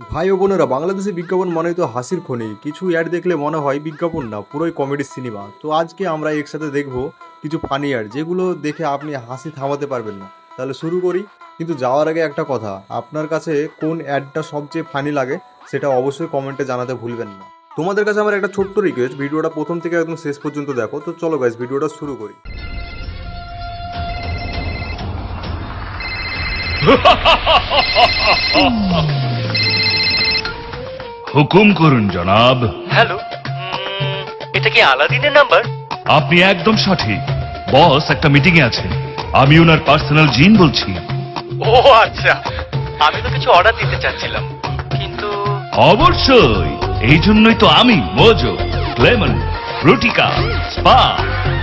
ভাই ও বোনেরা, বাংলাদেশে বিজ্ঞাপন মানেই তো হাসির খনি। কিছু অ্যাড দেখলে মনে হয় বিজ্ঞাপন না, পুরোই কমেডি সিনেমা। তো আজকে আমরা একসাথে দেখবো কিছু ফানি অ্যাড, যেগুলো দেখে আপনি হাসি থামাতে পারবেন না। তাহলে শুরু করি। কিন্তু যাওয়ার আগে একটা কথা, আপনার কাছে কোন অ্যাডটা সবচেয়ে ফানি লাগে সেটা অবশ্যই কমেন্টে জানাতে ভুলবেন না। তোমাদের কাছে আমার একটা ছোট্ট রিকোয়েস্ট, ভিডিওটা প্রথম থেকে একদম শেষ পর্যন্ত দেখো। তো চলো গাইস, ভিডিওটা শুরু করি। হুকুম করুন জনাব। হ্যালো, এটা কি আলাদিনের নাম্বার? আপনি একদম সঠিক। বস একটা মিটিং এ আছে, আমি ওনার পার্সোনাল জিন বলছি। ও আচ্ছা, আমি তো কিছু অর্ডার দিতে চাচ্ছিলাম, কিন্তু অবশ্যই, এই জন্যই তো আমি মোজো, লেমন, রুটিকা, স্পা,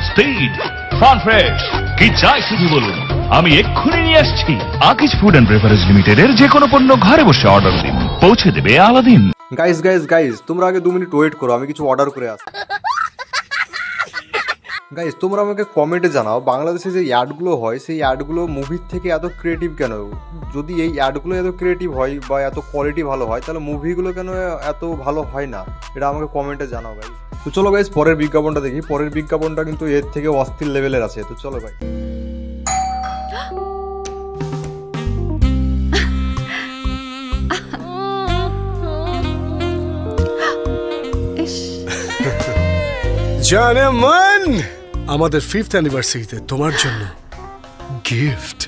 স্পিড, ফান ফ্রেশ কি চাই শুধু বলুন, আমি এক্ষুনি নিয়ে আসছি। আকিজ ফুড অ্যান্ড বেভারেজ লিমিটেডের যে কোনো পণ্য ঘরে বসে অর্ডার দিন, পৌঁছে দেবে আলাদিন। গাইস গাইস গাইস, তোমরা আগে 2 মিনিট ওয়েট করো, আমি কিছু অর্ডার করে আসি। গাইস, তোমরা আমাকে কমেন্টে জানাও, বাংলাদেশে যে অ্যাডগুলো হয় সেই অ্যাডগুলো মুভির থেকে এত ক্রিয়েটিভ কেন? যদি এই অ্যাডগুলো এত ক্রিয়েটিভ হয় বা এত কোয়ালিটি ভালো হয়, তাহলে মুভিগুলো কেন এত ভালো হয় না? এটা আমাকে কমেন্টে জানাও গাইস। তো চলো গাইস, পরের বিজ্ঞাপনটা দেখি। পরের বিজ্ঞাপনটা কিন্তু এর থেকে অস্থির লেভেলের আছে। তো চলো ভাই। জানে মন, আমাদের 5th অ্যানিভার্সারিতে তোমার জন্য গিফট।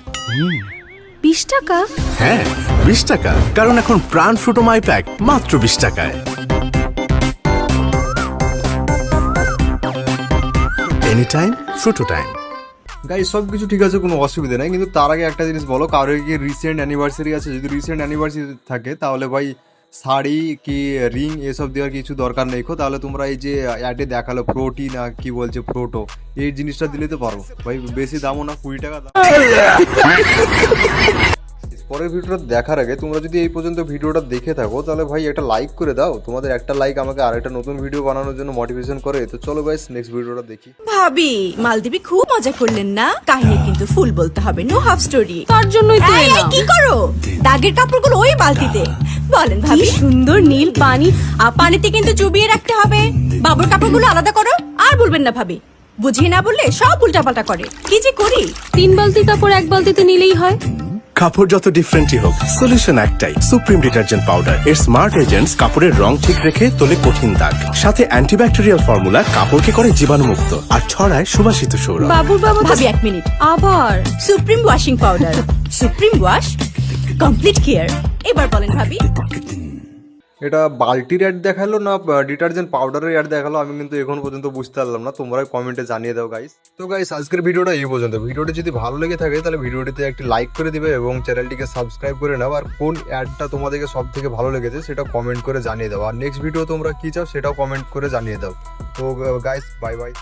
20 টাকা? হ্যাঁ, 20 টাকা, কারণ এখন প্রাণ ফ্রুটো মাই প্যাক মাত্র 20 টাকায়। Any time Frooto time. Guys, সব কিছু ঠিক আছে, কোনো অসুবিধা নেই, কিন্তু তার আগে একটা জিনিস বলো, কারোর কি রিসেন্ট অ্যানিভার্সারি আছে? যদি রিসেন্ট অ্যানিভার্সারি থাকে তাহলে ভাই শাড়ি কি রিং এসব দেওয়ার কিছু দরকার নেই। তাহলে তোমরা এই যে অ্যাডে দেখালো ফ্রোটি না কি বলছে ফ্রোটো, এই জিনিসটা দিলে তো পারো ভাই, বেশি দামও না, 20 টাকা দাম। পরের ভিডিওটা দেখার আগে তোমরা যদি এই পর্যন্ত ভিডিওটা দেখে থাকো তাহলে ভাই একটা লাইক করে দাও। তোমাদের একটা লাইক আমাকে আরেকটা নতুন ভিডিও বানানোর জন্য মোটিভেশন করে। তো চলো গাইস, নেক্সট ভিডিওটা দেখি। ভাবি, মালদ্বীপে খুব মজা করলেন না? কাহিনী কিন্তু ফুল বলতে হবে, নো হাফ স্টোরি। তার জন্যই তো এই, এই, এলাম। কি করো? দাগের কাপড়গুলো ওই বালতিতে। বলেন ভাবি। কি সুন্দর নীল পানি। পানিতে কিন্তু চুবিয়ে রাখতে হবে। বাবুর কাপড়গুলো আলাদা করো। আর বলবেন না ভাবি, বুঝিয়ে না বললে সব উল্টাপাল্টা করে। কি যে করি। 3 বালতি কাপড় 1 বালতিতে নিলেই হয়। কাপড় যত ডিফারেন্টই হোক, সলিউশন একটাই, সুপ্রিম ডিটারজেন্ট পাউডার। এর স্মার্ট এজেন্টস কাপড়ের রং ঠিক রেখে তোলে কঠিন দাগ, সাথে অ্যান্টিব্যাকটেরিয়াল ফর্মুলা কাপড়কে করে জীবাণুমুক্ত আর ছড়ায় সুবাসিত সৌরভ। বাবুর বাবা ভাবি 1 মিনিট। আবার supreme washing powder, supreme wash, complete care. এবার বলেন ভাবি। এটা বালতির অ্যাড দেখালো না ডিটারজেন্ট পাউডারের অ্যাড দেখালো, আমি কিন্তু এখন পর্যন্ত বুঝতে পারলাম না। তোমরা কমেন্টে জানিয়ে দাও গাইস। তো গাইস, আজকের ভিডিওটা এই পর্যন্ত। ভিডিওটি যদি ভালো লেগে থাকে তাহলে ভিডিওটিতে একটি লাইক করে দিবে এবং চ্যানেলটিকে সাবস্ক্রাইব করে নাও। আর কোন অ্যাডটা তোমাদেরকে সব থেকে ভালো লেগেছে সেটা কমেন্ট করে জানিয়ে দাও। আর নেক্সট ভিডিও তোমরা কি চাও সেটাও কমেন্ট করে জানিয়ে দাও। তো গাইস, বাই বাই।